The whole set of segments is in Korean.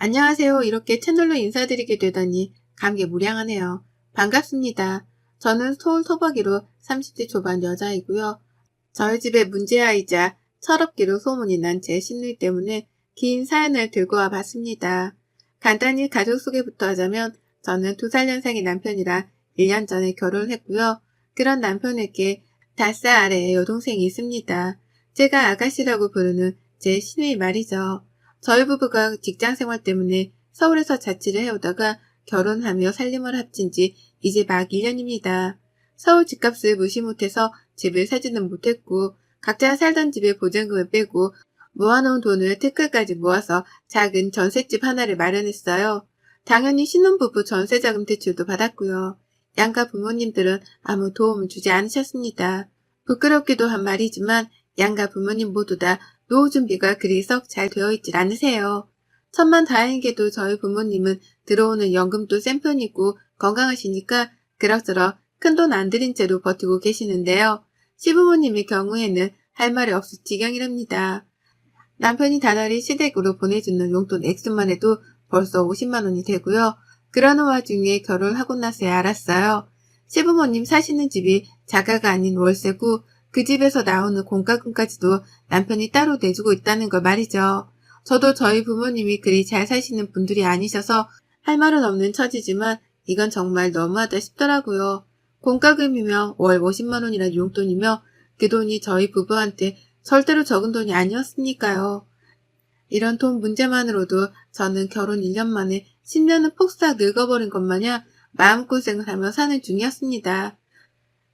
안녕하세요. 이렇게 채널로 인사드리게 되다니 감개무량하네요. 반갑습니다. 저는 서울 소박이로 30대 초반 여자이고요. 저희 집의 문제아이자 철없기로 소문이 난 제 시누이 때문에 긴 사연을 들고 와봤습니다. 간단히 가족 소개부터 하자면 저는 2살 연상의 남편이랑 1년 전에 결혼을 했고요. 그런 남편에게 5살 아래의 여동생이 있습니다. 제가 아가씨라고 부르는 제 시누이 말이죠. 저희 부부가 직장생활 때문에 서울에서 자취를 해오다가 결혼하며 살림을 합친 지 이제 막 1년입니다. 서울 집값을 무시 못해서 집을 사지는 못했고 각자 살던 집의 보증금을 빼고 모아놓은 돈을 특가까지 모아서 작은 전셋집 하나를 마련했어요. 당연히 신혼부부 전세자금 대출도 받았고요. 양가 부모님들은 아무 도움을 주지 않으셨습니다. 부끄럽기도 한 말이지만 양가 부모님 모두 다 노후 준비가 그리 썩 잘 되어 있질 않으세요. 천만다행히도 저희 부모님은 들어오는 연금도 센 편이고 건강하시니까 그럭저럭 큰돈 안 들인 채로 버티고 계시는데요. 시부모님의 경우에는 할 말이 없을 지경이랍니다. 남편이 다달이 시댁으로 보내주는 용돈 액수만 해도 벌써 50만 원이 되고요. 그러는 와중에 결혼을 하고 나서야 알았어요. 시부모님 사시는 집이 자가가 아닌 월세고 그 집에서 나오는 공과금까지도 남편이 따로 내주고 있다는 걸 말이죠. 저도 저희 부모님이 그리 잘 사시는 분들이 아니셔서 할 말은 없는 처지지만 이건 정말 너무하다 싶더라고요. 공과금이며 월 50만 원이란 용돈이며 그 돈이 저희 부부한테 절대로 적은 돈이 아니었으니까요. 이런 돈 문제만으로도 저는 결혼 1년 만에 10년은 폭삭 늙어버린 것 마냥 마음고생을 하며 사는 중이었습니다.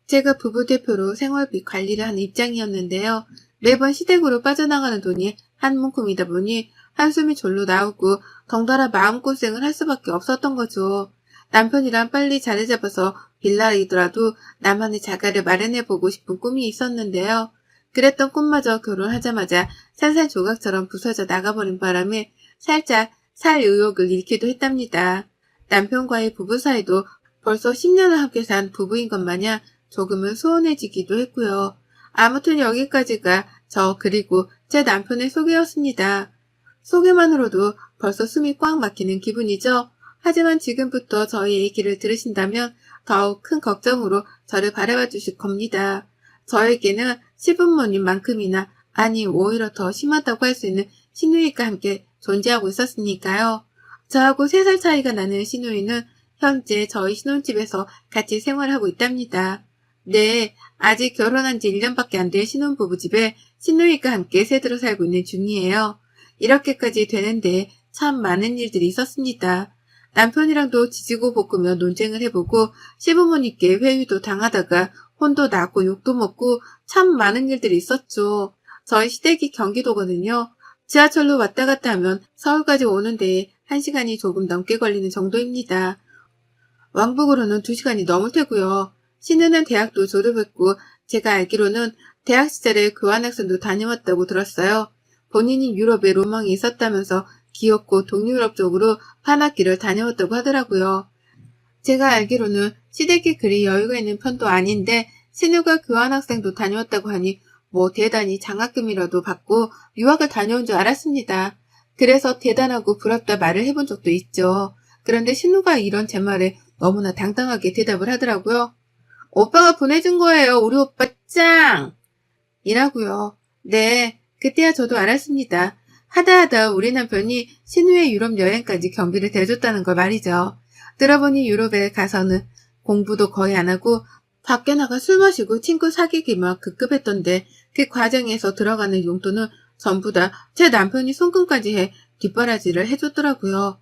제가 부부 대표로 생활비 관리를 하는 입장이었는데요. 매번 시댁으로 빠져나가는 돈이 한 문큼이다 보니 한숨이 절로 나오고 덩달아 마음고생을 할 수밖에 없었던 거죠. 남편이랑 빨리 자리 잡아서 빌라이더라도 나만의 자가를 마련해보고 싶은 꿈이 있었는데요. 그랬던 꿈마저 결혼하자마자 산산조각처럼 부서져 나가버린 바람에 살짝 살 의욕을 잃기도 했답니다. 남편과의 부부 사이도 벌써 10년을 함께 산 부부인 것 마냥 조금은 소원해지기도 했고요. 아무튼 여기까지가 저 그리고 제 남편의 소개였습니다. 소개만으로도 벌써 숨이 꽉 막히는 기분이죠. 하지만 지금부터 저희 얘기를 들으신다면 더욱 큰 걱정으로 저를 바라봐 주실 겁니다. 저에게는 시부모님만큼이나 아니 오히려 더 심하다고 할 수 있는 시누이가 함께 존재하고 있었으니까요. 저하고 3살 차이가 나는 시누이는 현재 저희 신혼집에서 같이 생활하고 있답니다. 네, 아직 결혼한 지 1년밖에 안 된 신혼부부 집에 시누이가 함께 새들어 살고 있는 중이에요. 이렇게까지 되는데 참 많은 일들이 있었습니다. 남편이랑도 지지고 볶으며 논쟁을 해보고 시부모님께 회유도 당하다가 혼도 나고 욕도 먹고 참 많은 일들이 있었죠. 저희 시댁이 경기도거든요. 지하철로 왔다 갔다 하면 서울까지 오는 데에 1시간이 조금 넘게 걸리는 정도입니다. 왕복으로는 2시간이 넘을 테고요. 신우는 대학도 졸업했고 제가 알기로는 대학 시절에 교환학생도 다녀왔다고 들었어요. 본인이 유럽에 로망이 있었다면서 귀엽고 동유럽 쪽으로 판학기를 다녀왔다고 하더라고요. 제가 알기로는 시댁이 그리 여유가 있는 편도 아닌데 신우가 교환학생도 다녀왔다고 하니 뭐 대단히 장학금이라도 받고 유학을 다녀온 줄 알았습니다. 그래서 대단하고 부럽다 말을 해본 적도 있죠. 그런데 신우가 이런 제 말에 너무나 당당하게 대답을 하더라고요. 오빠가 보내준 거예요. 우리 오빠 짱! 이라고요. 네, 그때야 저도 알았습니다. 하다하다 우리 남편이 신우의 유럽 여행까지 경비를 대줬다는 걸 말이죠. 들어보니 유럽에 가서는 공부도 거의 안 하고 밖에 나가 술 마시고 친구 사귀기만 급급했던데 그 과정에서 들어가는 용돈은 전부 다 제 남편이 송금까지 해 뒷바라지를 해줬더라고요.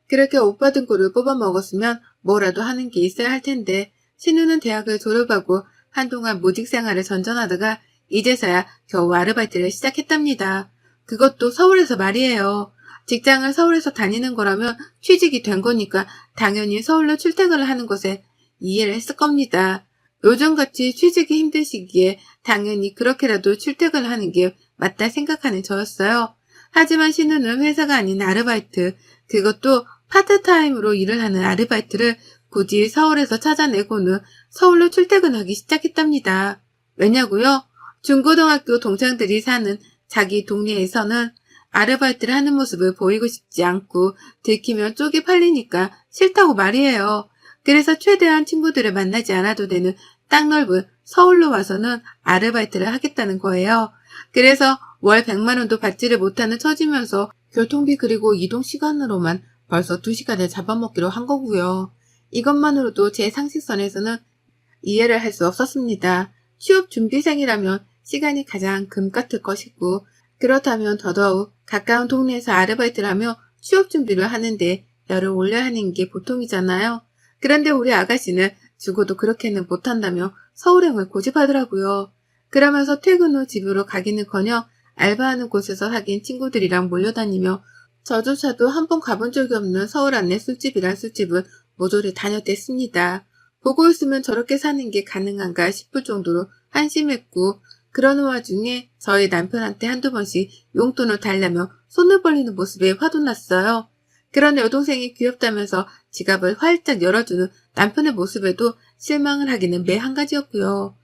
그렇게 오빠 등골을 뽑아먹었으면 뭐라도 하는 게 있어야 할 텐데 신우는 대학을 졸업하고 한동안 모직 생활을 전전하다가 이제서야 겨우 아르바이트를 시작했답니다. 그것도 서울에서 말이에요. 직장을 서울에서 다니는 거라면 취직이 된 거니까 당연히 서울로 출퇴근을 하는 것에 이해를 했을 겁니다. 요즘같이 취직이 힘든 시기에 당연히 그렇게라도 출퇴근을 하는 게 맞다 생각하는 저였어요. 하지만 신우는 회사가 아닌 아르바이트, 그것도 파트타임으로 일을 하는 아르바이트를 굳이 서울에서 찾아내고는 서울로 출퇴근하기 시작했답니다. 왜냐고요? 중고등학교 동창들이 사는 자기 동네에서는 아르바이트를 하는 모습을 보이고 싶지 않고 들키면 쪽이 팔리니까 싫다고 말이에요. 그래서 최대한 친구들을 만나지 않아도 되는 땅 넓은 서울로 와서는 아르바이트를 하겠다는 거예요. 그래서 월 100만 원도 받지를 못하는 처지면서 교통비 그리고 이동 시간으로만 벌써 2시간을 잡아먹기로 한 거고요. 이것만으로도 제 상식선에서는 이해를 할 수 없었습니다. 취업 준비생이라면 시간이 가장 금 같을 것이고 그렇다면 더더욱 가까운 동네에서 아르바이트를 하며 취업 준비를 하는데 열을 올려야 하는 게 보통이잖아요. 그런데 우리 아가씨는 죽어도 그렇게는 못한다며 서울행을 고집하더라고요. 그러면서 퇴근 후 집으로 가기는커녕 알바하는 곳에서 사귄 친구들이랑 몰려다니며 저조차도 한 번 가본 적이 없는 서울 안내 술집이란 술집은 모조리 다녔댔습니다. 보고 있으면 저렇게 사는 게 가능한가 싶을 정도로 한심했고 그러는 와중에 저희 남편한테 한두 번씩 용돈을 달라며 손을 벌리는 모습에 화도 났어요. 그런 여동생이 귀엽다면서 지갑을 활짝 열어주는 남편의 모습에도 실망을 하기는 매 한 가지였고요.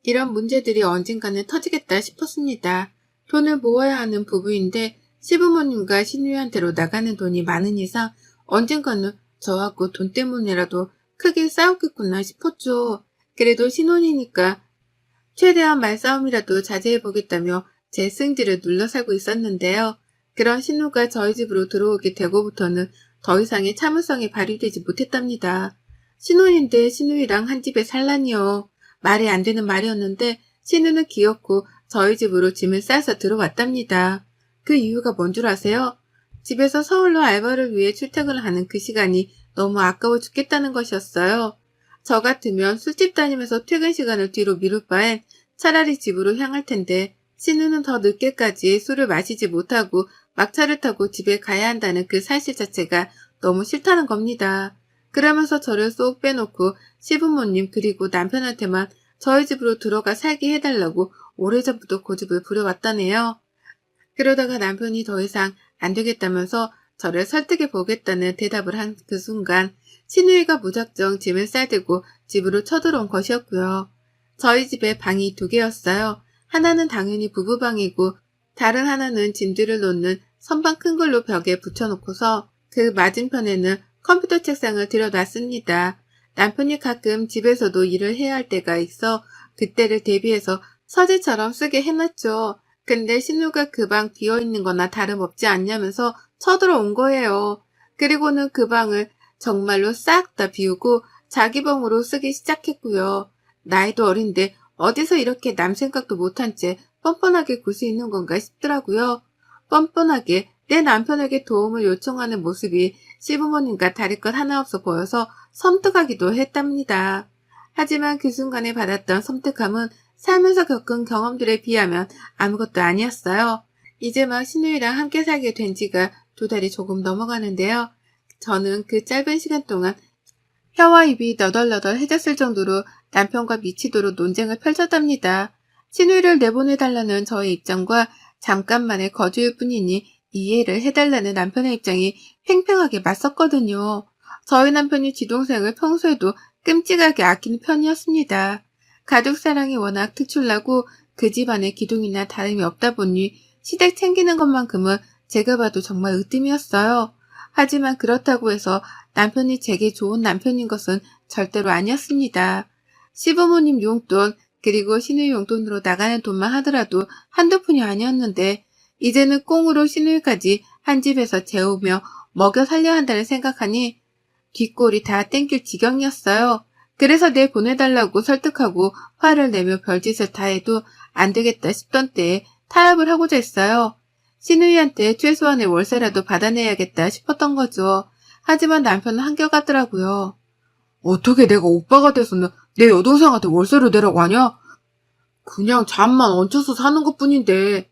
이런 문제들이 언젠가는 터지겠다 싶었습니다. 돈을 모아야 하는 부부인데 시부모님과 시누이한테로 나가는 돈이 많은 이상 언젠가는 저하고 돈 때문이라도 크게 싸우겠구나 싶었죠. 그래도 신혼이니까 최대한 말싸움이라도 자제해보겠다며 제 승질을 눌러 살고 있었는데요. 그런 신우가 저희 집으로 들어오게 되고부터는 더 이상의 참을성이 발휘되지 못했답니다. 신혼인데 신우이랑 한 집에 살라니요. 말이 안 되는 말이었는데 신우는 귀엽고 저희 집으로 짐을 싸서 들어왔답니다. 그 이유가 뭔 줄 아세요? 집에서 서울로 알바를 위해 출퇴근을 하는 그 시간이 너무 아까워 죽겠다는 것이었어요. 저 같으면 술집 다니면서 퇴근 시간을 뒤로 미룰 바엔 차라리 집으로 향할 텐데 신우는 더 늦게까지 술을 마시지 못하고 막차를 타고 집에 가야 한다는 그 사실 자체가 너무 싫다는 겁니다. 그러면서 저를 쏙 빼놓고 시부모님 그리고 남편한테만 저희 집으로 들어가 살게 해달라고 오래전부터 고집을 부려왔다네요. 그러다가 남편이 더 이상 안 되겠다면서 저를 설득해 보겠다는 대답을 한 그 순간 신우이가 무작정 짐을 싸들고 집으로 쳐들어온 것이었고요. 저희 집에 방이 2개였어요. 하나는 당연히 부부방이고 다른 하나는 짐들을 놓는 선반 큰 걸로 벽에 붙여놓고서 그 맞은편에는 컴퓨터 책상을 들여놨습니다. 남편이 가끔 집에서도 일을 해야 할 때가 있어 그때를 대비해서 서재처럼 쓰게 해놨죠. 근데 신우가 그 방 비어있는 거나 다름없지 않냐면서 쳐들어온 거예요. 그리고는 그 방을 정말로 싹 다 비우고 자기 방으로 쓰기 시작했고요. 나이도 어린데 어디서 이렇게 남 생각도 못한 채 뻔뻔하게 굴 수 있는 건가 싶더라고요. 뻔뻔하게 내 남편에게 도움을 요청하는 모습이 시부모님과 다를 것 하나 없어 보여서 섬뜩하기도 했답니다. 하지만 그 순간에 받았던 섬뜩함은 살면서 겪은 경험들에 비하면 아무것도 아니었어요. 이제 막 신우이랑 함께 살게 된 지가 2달이 조금 넘어가는데요. 저는 그 짧은 시간 동안 혀와 입이 너덜너덜해졌을 정도로 남편과 미치도록 논쟁을 펼쳤답니다. 신우이를 내보내달라는 저의 입장과 잠깐만의 거주일 뿐이니 이해를 해달라는 남편의 입장이 팽팽하게 맞섰거든요. 저희 남편이 지동생을 평소에도 끔찍하게 아끼는 편이었습니다. 가족 사랑이 워낙 특출나고 그 집안의 기둥이나 다름이 없다 보니 시댁 챙기는 것만큼은 제가 봐도 정말 으뜸이었어요. 하지만 그렇다고 해서 남편이 제게 좋은 남편인 것은 절대로 아니었습니다. 시부모님 용돈 그리고 시누이 용돈으로 나가는 돈만 하더라도 한두 푼이 아니었는데 이제는 꽁으로 시누이까지 한 집에서 재우며 먹여 살려야 한다는 생각하니 뒷골이 다 땡길 지경이었어요. 그래서 내 보내달라고 설득하고 화를 내며 별짓을 다 해도 안 되겠다 싶던 때에 타협을 하고자 했어요. 시누이한테 최소한의 월세라도 받아내야겠다 싶었던 거죠. 하지만 남편은 한결같더라고요. 어떻게 내가 오빠가 돼서는 내 여동생한테 월세를 내라고 하냐? 그냥 잠만 얹혀서 사는 것뿐인데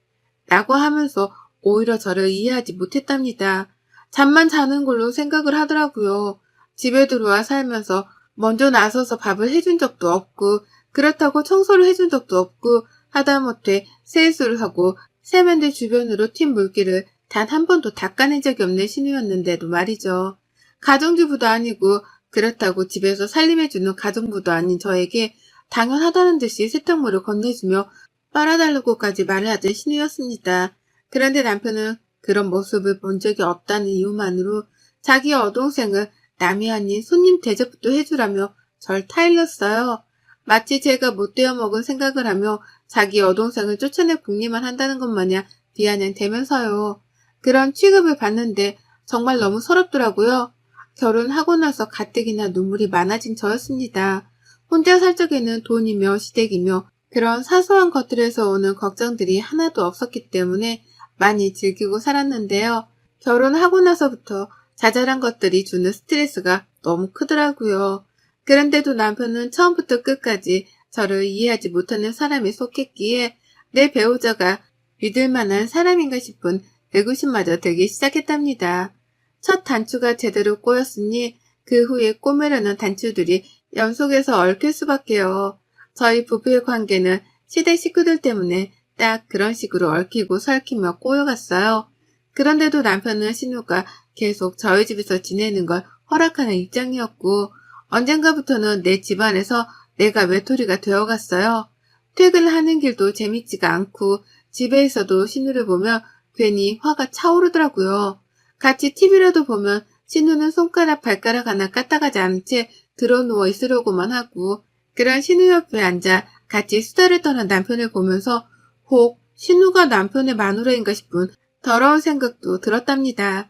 라고 하면서 오히려 저를 이해하지 못했답니다. 잠만 자는 걸로 생각을 하더라고요. 집에 들어와 살면서 먼저 나서서 밥을 해준 적도 없고 그렇다고 청소를 해준 적도 없고 하다못해 세수를 하고 세면대 주변으로 튄 물기를 단 한 번도 닦아낸 적이 없는 신우였는데도 말이죠. 가정주부도 아니고 그렇다고 집에서 살림해주는 가정부도 아닌 저에게 당연하다는 듯이 세탁물을 건네주며 빨아달라고까지 말을 하던 신우였습니다. 그런데 남편은 그런 모습을 본 적이 없다는 이유만으로 자기 여동생을 남이 아닌 손님 대접도 해주라며 절 타일렀어요. 마치 제가 못되어 먹은 생각을 하며 자기 여동생을 쫓아내 굽기만 한다는 것 마냥 비아냥대면서요. 그런 취급을 받는데 정말 너무 서럽더라고요. 결혼하고 나서 가뜩이나 눈물이 많아진 저였습니다. 혼자 살 적에는 돈이며 시댁이며 그런 사소한 것들에서 오는 걱정들이 하나도 없었기 때문에 많이 즐기고 살았는데요. 결혼하고 나서부터 자잘한 것들이 주는 스트레스가 너무 크더라고요. 그런데도 남편은 처음부터 끝까지 저를 이해하지 못하는 사람에 속했기에 내 배우자가 믿을 만한 사람인가 싶은 의구심마저 들기 시작했답니다. 첫 단추가 제대로 꼬였으니 그 후에 꼬매려는 단추들이 연속해서 얽힐 수밖에요. 저희 부부의 관계는 시댁 식구들 때문에 딱 그런 식으로 얽히고 설키며 꼬여갔어요. 그런데도 남편은 신우가 계속 저희 집에서 지내는 걸 허락하는 입장이었고 언젠가부터는 내 집안에서 내가 외톨이가 되어갔어요. 퇴근하는 길도 재밌지가 않고 집에 있어도 신우를 보면 괜히 화가 차오르더라고요. 같이 TV라도 보면 신우는 손가락 발가락 하나 까딱하지 않은 채 드러누워 있으려고만 하고 그런 신우 옆에 앉아 같이 수다를 떠는 남편을 보면서 혹 신우가 남편의 마누라인가 싶은 더러운 생각도 들었답니다.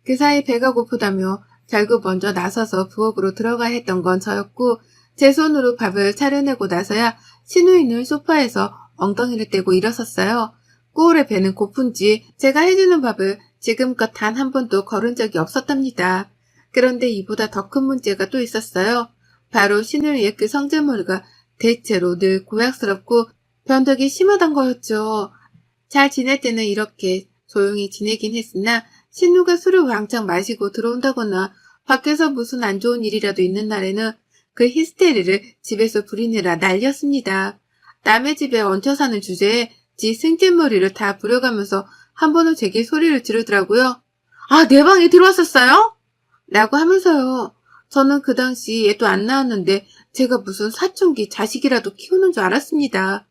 그 사이 배가 고프다며 결국 먼저 나서서 부엌으로 들어가 했던 건 저였고 제 손으로 밥을 차려내고 나서야 신우이는 소파에서 엉덩이를 떼고 일어섰어요. 꼬울의 배는 고픈지 제가 해주는 밥을 지금껏 단 한 번도 거른 적이 없었답니다. 그런데 이보다 더 큰 문제가 또 있었어요. 바로 신우이의 그 성질머리가 대체로 늘 고약스럽고 변덕이 심하단 거였죠. 잘 지낼 때는 이렇게 조용히 지내긴 했으나 신우가 술을 왕창 마시고 들어온다거나 밖에서 무슨 안 좋은 일이라도 있는 날에는 그 히스테리를 집에서 부리느라 난리였습니다. 남의 집에 얹혀 사는 주제에 지 승질머리를 다 부려가면서 한 번은 제게 소리를 지르더라고요. 아, 내 방에 들어왔었어요? 라고 하면서요. 저는 그 당시 애도 안 낳았는데 제가 무슨 사춘기 자식이라도 키우는 줄 알았습니다.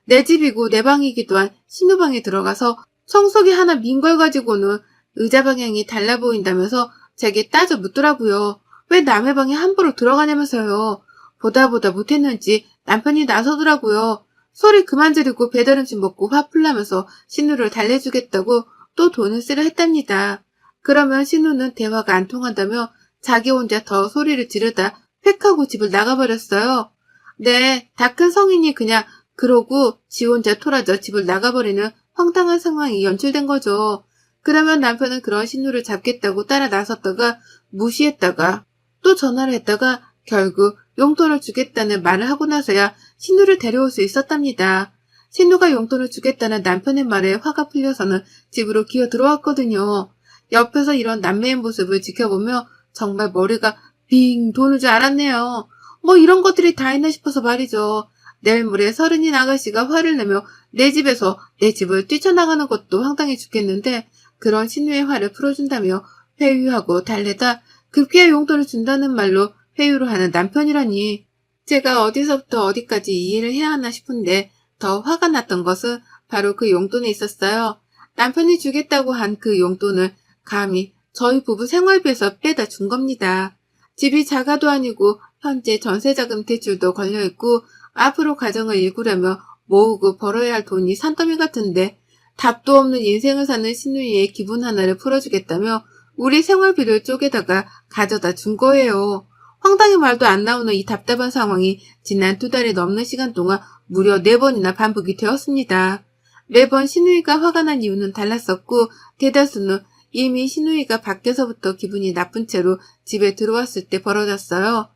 내 집이고 내 방이기도 한 신우 방에 들어가서 청소기 하나 민 걸 가지고는 의자 방향이 달라 보인다면서 제게 따져 묻더라고요. 왜 남의 방에 함부로 들어가냐면서요. 보다 못했는지 남편이 나서더라고요. 소리 그만 지르고 배달음식 먹고 화풀나면서 신우를 달래주겠다고 또 돈을 쓰려 했답니다. 그러면 신우는 대화가 안 통한다며 자기 혼자 더 소리를 지르다 획 하고 집을 나가버렸어요. 네, 다 큰 성인이 그냥 그러고 지 혼자 토라져 집을 나가버리는 황당한 상황이 연출된 거죠. 그러면 남편은 그런 신우를 잡겠다고 따라 나섰다가 무시했다가 또 전화를 했다가 결국 용돈을 주겠다는 말을 하고 나서야 신우를 데려올 수 있었답니다. 신우가 용돈을 주겠다는 남편의 말에 화가 풀려서는 집으로 기어 들어왔거든요. 옆에서 이런 남매의 모습을 지켜보며 정말 머리가 빙 도는 줄 알았네요. 뭐 이런 것들이 다 있나 싶어서 말이죠. 내일 모레 서른인 아가씨가 화를 내며 내 집에서 내 집을 뛰쳐나가는 것도 황당해 죽겠는데 그런 신우의 화를 풀어준다며 회유하고 달래다 급기야 용돈을 준다는 말로 회유를 하는 남편이라니. 제가 어디서부터 어디까지 이해를 해야 하나 싶은데 더 화가 났던 것은 바로 그 용돈에 있었어요. 남편이 주겠다고 한 그 용돈을 감히 저희 부부 생활비에서 빼다 준 겁니다. 집이 자가도 아니고 현재 전세자금 대출도 걸려있고 앞으로 가정을 일구려며 모으고 벌어야 할 돈이 산더미 같은데 답도 없는 인생을 사는 신우이의 기분 하나를 풀어주겠다며 우리 생활비를 쪼개다가 가져다 준 거예요. 황당히 말도 안 나오는 이 답답한 상황이 지난 2달이 넘는 시간 동안 무려 4번이나 반복이 되었습니다. 매번 신우이가 화가 난 이유는 달랐었고 대다수는 이미 신우이가 밖에서부터 기분이 나쁜 채로 집에 들어왔을 때 벌어졌어요.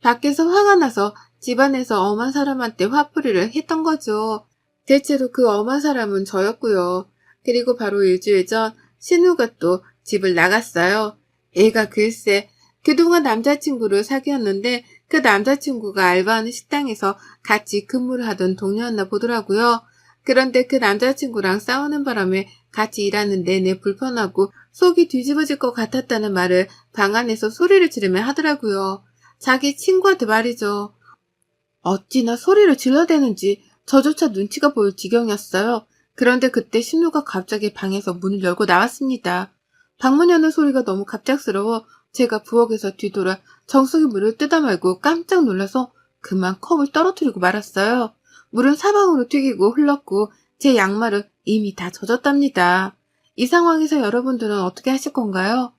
밖에서 화가 나서 집안에서 엄한 사람한테 화풀이를 했던 거죠. 대체로 그 엄한 사람은 저였고요. 그리고 바로 일주일 전 신우가 또 집을 나갔어요. 애가 글쎄 그동안 남자친구를 사귀었는데 그 남자친구가 알바하는 식당에서 같이 근무를 하던 동료였나 보더라고요. 그런데 그 남자친구랑 싸우는 바람에 같이 일하는 내내 불편하고 속이 뒤집어질 것 같았다는 말을 방 안에서 소리를 지르며 하더라고요. 자기 친구한테 말이죠. 어찌나 소리를 질러대는지 저조차 눈치가 보일 지경이었어요. 그런데 그때 신우가 갑자기 방에서 문을 열고 나왔습니다. 방문 여는 소리가 너무 갑작스러워 제가 부엌에서 뒤돌아 정수기 물을 뜯어 말고 깜짝 놀라서 그만 컵을 떨어뜨리고 말았어요. 물은 사방으로 튀기고 흘렀고 제 양말은 이미 다 젖었답니다. 이 상황에서 여러분들은 어떻게 하실 건가요?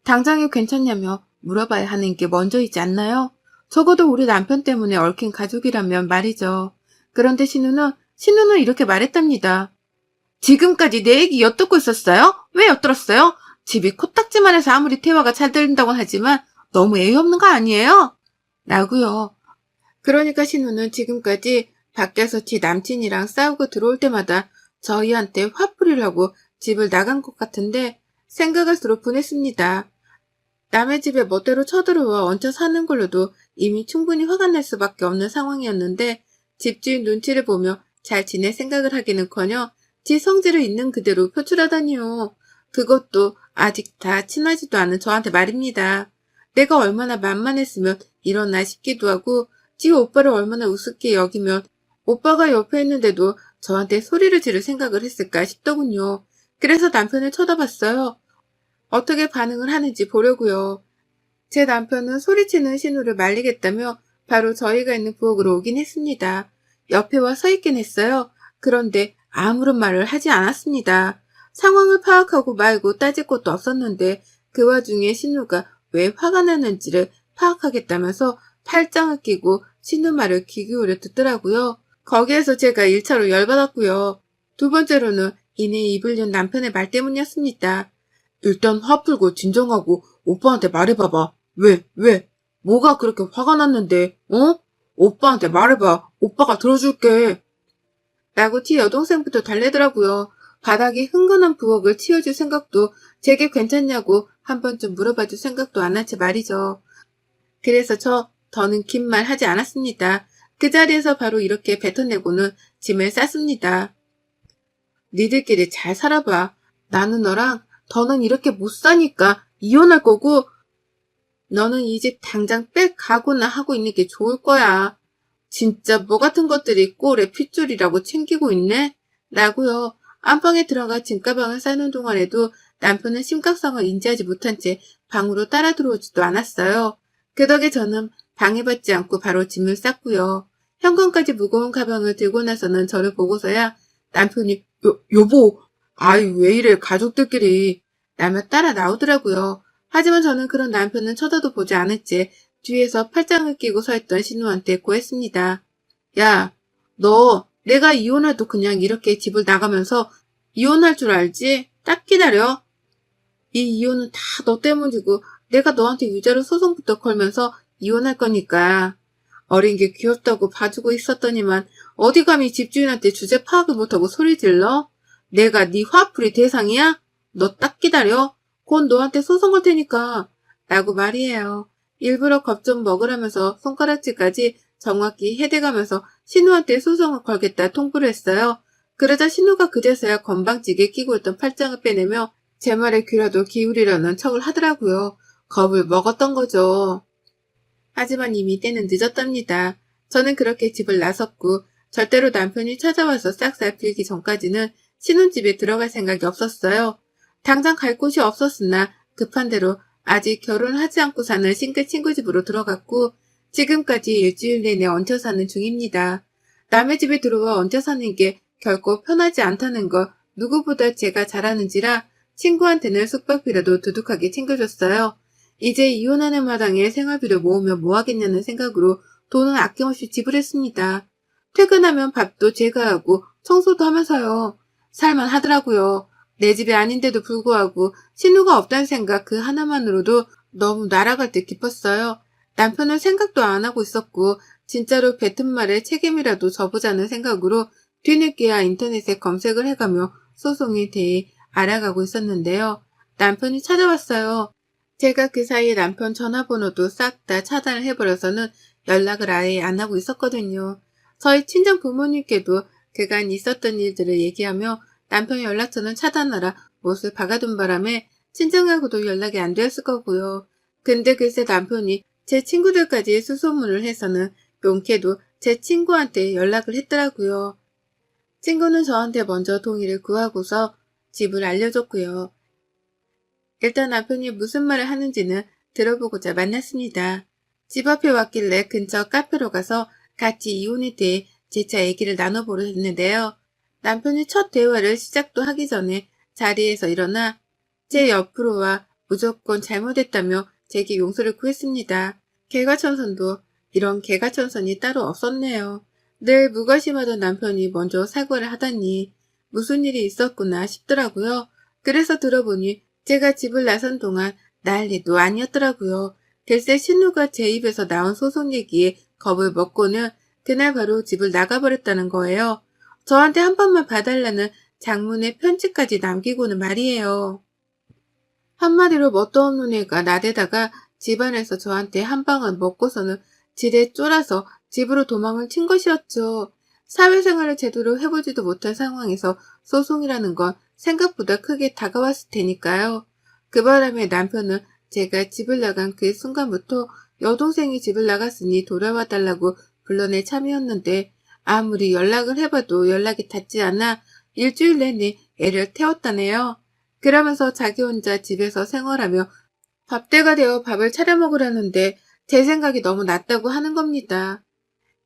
당장에 괜찮냐며 물어봐야 하는 게 먼저이지 않나요? 적어도 우리 남편 때문에 얽힌 가족이라면 말이죠. 그런데 신우는 이렇게 말했답니다. 지금까지 내 얘기 엿듣고 있었어요? 왜 엿들었어요? 집이 코딱지만 해서 아무리 대화가 잘 들린다고 하지만 너무 애이 없는 거 아니에요? 라고요. 그러니까 신우는 지금까지 밖에서 지 남친이랑 싸우고 들어올 때마다 저희한테 화풀이를 하고 집을 나간 것 같은데 생각할수록 분했습니다. 남의 집에 멋대로 쳐들어와 얹혀 사는 걸로도 이미 충분히 화가 날 수밖에 없는 상황이었는데 집주인 눈치를 보며 잘 지낼 생각을 하기는커녕 지 성질을 있는 그대로 표출하다니요. 그것도 아직 다 친하지도 않은 저한테 말입니다. 내가 얼마나 만만했으면 일어나 싶기도 하고 지 오빠를 얼마나 우습게 여기면 오빠가 옆에 있는데도 저한테 소리를 지를 생각을 했을까 싶더군요. 그래서 남편을 쳐다봤어요. 어떻게 반응을 하는지 보려고요. 제 남편은 소리치는 신우를 말리겠다며 바로 저희가 있는 부엌으로 오긴 했습니다. 옆에 와 서 있긴 했어요. 그런데 아무런 말을 하지 않았습니다. 상황을 파악하고 말고 따질 것도 없었는데 그 와중에 신우가 왜 화가 나는지를 파악하겠다면서 팔짱을 끼고 신우 말을 귀 기울여 듣더라고요. 거기에서 제가 1차로 열받았고요. 두 번째로는 이내 입을 연 남편의 말 때문이었습니다. 일단 화 풀고 진정하고 오빠한테 말해봐봐. 왜? 뭐가 그렇게 화가 났는데, 어? 오빠한테 말해봐. 오빠가 들어줄게. 라고 티 여동생부터 달래더라고요. 바닥에 흥건한 부엌을 치워줄 생각도 제게 괜찮냐고 한 번쯤 물어봐줄 생각도 안 한 채 말이죠. 그래서 더는 긴 말 하지 않았습니다. 그 자리에서 바로 이렇게 뱉어내고는 짐을 쌌습니다. 니들끼리 잘 살아봐. 나는 너랑 더는 이렇게 못 사니까 이혼할 거고 너는 이 집 당장 빽 가고나 하고 있는 게 좋을 거야. 진짜 뭐 같은 것들이 꼴에 핏줄이라고 챙기고 있네? 라고요. 안방에 들어가 짐가방을 싸는 동안에도 남편은 심각성을 인지하지 못한 채 방으로 따라 들어오지도 않았어요. 그 덕에 저는 방해받지 않고 바로 짐을 쌌고요. 현관까지 무거운 가방을 들고 나서는 저를 보고서야 남편이 여보, 아이 왜 이래 가족들끼리 라며 따라 나오더라고요. 하지만 저는 그런 남편은 쳐다도 보지 않은 채 뒤에서 팔짱을 끼고 서 있던 신우한테 고했습니다. 야, 너 내가 이혼해도 그냥 이렇게 집을 나가면서 이혼할 줄 알지? 딱 기다려. 이 이혼은 다 너 때문이고 내가 너한테 유죄로 소송부터 걸면서 이혼할 거니까. 어린 게 귀엽다고 봐주고 있었더니만 어디 감히 집주인한테 주제 파악을 못하고 소리 질러? 내가 네 화풀이 대상이야? 너 딱 기다려. 곧 너한테 소송 걸 테니까. 라고 말이에요. 일부러 겁 좀 먹으라면서 손가락질까지 정확히 해대가면서 신우한테 소송을 걸겠다 통보를 했어요. 그러자 신우가 그제서야 건방지게 끼고 있던 팔짱을 빼내며 제 말에 귀라도 기울이려는 척을 하더라고요. 겁을 먹었던 거죠. 하지만 이미 때는 늦었답니다. 저는 그렇게 집을 나섰고 절대로 남편이 찾아와서 싹싹 빌기 전까지는 신혼집에 들어갈 생각이 없었어요. 당장 갈 곳이 없었으나 급한 대로 아직 결혼하지 않고 사는 싱글 친구 집으로 들어갔고 지금까지 일주일 내내 얹혀 사는 중입니다. 남의 집에 들어와 얹혀 사는 게 결코 편하지 않다는 거 누구보다 제가 잘 아는지라 친구한테는 숙박비라도 두둑하게 챙겨줬어요. 이제 이혼하는 마당에 생활비를 모으면 뭐하겠냐는 생각으로 돈은 아낌없이 지불했습니다. 퇴근하면 밥도 제가 하고 청소도 하면서요. 살만 하더라고요. 내 집이 아닌데도 불구하고 신우가 없다는 생각 그 하나만으로도 너무 날아갈 듯 기뻤어요. 남편은 생각도 안 하고 있었고 진짜로 뱉은 말에 책임이라도 져보자는 생각으로 뒤늦게야 인터넷에 검색을 해가며 소송에 대해 알아가고 있었는데요. 남편이 찾아왔어요. 제가 그 사이에 남편 전화번호도 싹 다 차단을 해버려서는 연락을 아예 안 하고 있었거든요. 저희 친정 부모님께도 그간 있었던 일들을 얘기하며 남편 연락처는 차단하라 못을 박아둔 바람에 친정하고도 연락이 안 되었을 거고요. 근데 글쎄 남편이 제 친구들까지 수소문을 해서는 용케도 제 친구한테 연락을 했더라고요. 친구는 저한테 먼저 동의를 구하고서 집을 알려줬고요. 일단 남편이 무슨 말을 하는지는 들어보고자 만났습니다. 집 앞에 왔길래 근처 카페로 가서 같이 이혼에 대해 재차 얘기를 나눠보려 했는데요. 남편이 첫 대화를 시작도 하기 전에 자리에서 일어나 제 옆으로 와 무조건 잘못했다며 제게 용서를 구했습니다. 개과천선도 이런 개과천선이 따로 없었네요. 늘 무관심하던 남편이 먼저 사과를 하다니 무슨 일이 있었구나 싶더라고요. 그래서 들어보니 제가 집을 나선 동안 난리도 아니었더라고요. 글쎄 신우가 제 입에서 나온 소송 얘기에 겁을 먹고는 그날 바로 집을 나가버렸다는 거예요. 저한테 한 번만 봐달라는 장문의 편지까지 남기고는 말이에요. 한마디로 뭣도 없는 애가 나대다가 집안에서 저한테 한 방을 먹고서는 지레 쫄아서 집으로 도망을 친 것이었죠. 사회생활을 제대로 해보지도 못한 상황에서 소송이라는 건 생각보다 크게 다가왔을 테니까요. 그 바람에 남편은 제가 집을 나간 그 순간부터 여동생이 집을 나갔으니 돌아와 달라고 불러낼 참이었는데 아무리 연락을 해봐도 연락이 닿지 않아 일주일 내내 애를 태웠다네요. 그러면서 자기 혼자 집에서 생활하며 밥때가 되어 밥을 차려 먹으려는데 제 생각이 너무 낫다고 하는 겁니다.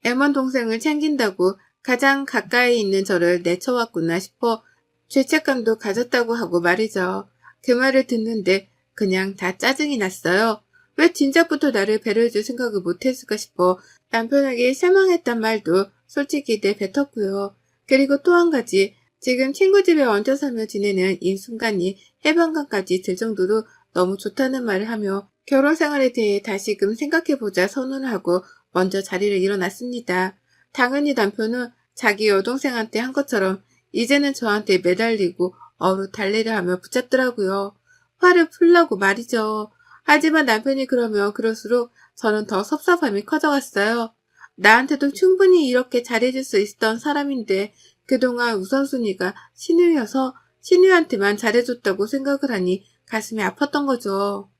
애먼 동생을 챙긴다고 가장 가까이 있는 저를 내쳐왔구나 싶어 죄책감도 가졌다고 하고 말이죠. 그 말을 듣는데 그냥 다 짜증이 났어요. 왜 진작부터 나를 배려해줄 생각을 못했을까 싶어 남편에게 실망했단 말도 솔직히 내뱉었고요. 그리고 또 한 가지, 지금 친구 집에 얹혀 살며 지내는 이 순간이 해방감까지 들 정도로 너무 좋다는 말을 하며 결혼 생활에 대해 다시금 생각해보자 선언을 하고 먼저 자리를 일어났습니다. 당연히 남편은 자기 여동생한테 한 것처럼 이제는 저한테 매달리고 어루 달래려 하며 붙잡더라고요. 화를 풀라고 말이죠. 하지만 남편이 그러면 그럴수록 저는 더 섭섭함이 커져갔어요. 나한테도 충분히 이렇게 잘해줄 수 있었던 사람인데 그동안 우선순위가 신우여서 신우한테만 잘해줬다고 생각을 하니 가슴이 아팠던 거죠.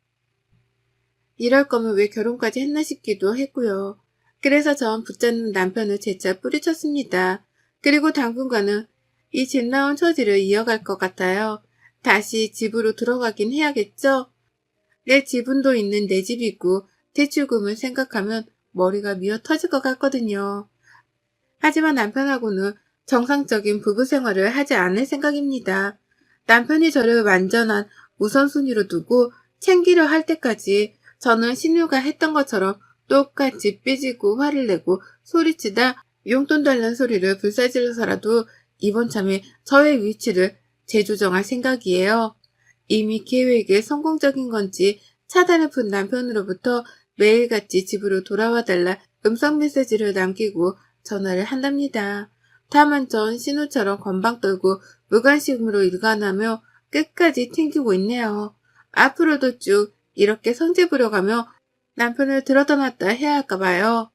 이럴 거면 왜 결혼까지 했나 싶기도 했고요. 그래서 전 붙잡는 남편을 재차 뿌리쳤습니다. 그리고 당분간은 이 집 나온 처지를 이어갈 것 같아요. 다시 집으로 들어가긴 해야겠죠? 내 지분도 있는 내 집이고 대출금을 생각하면 머리가 미어 터질 것 같거든요. 하지만 남편하고는 정상적인 부부 생활을 하지 않을 생각입니다. 남편이 저를 완전한 우선순위로 두고 챙기려 할 때까지 저는 신우가 했던 것처럼 똑같이 삐지고 화를 내고 소리치다 용돈 달라는 소리를 불사질러서라도 이번 참에 저의 위치를 재조정할 생각이에요. 이미 계획에 성공적인 건지 차단을 푼 남편으로부터 매일같이 집으로 돌아와 달라 음성 메시지를 남기고 전화를 한답니다. 다만 전 신우처럼 건방 떨고 무관심으로 일관하며 끝까지 튕기고 있네요. 앞으로도 쭉 이렇게 성질 부려가며 남편을 들었다 놨다 해야 할까 봐요.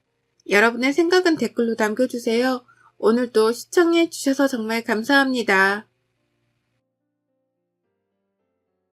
여러분의 생각은 댓글로 남겨주세요. 오늘도 시청해 주셔서 정말 감사합니다.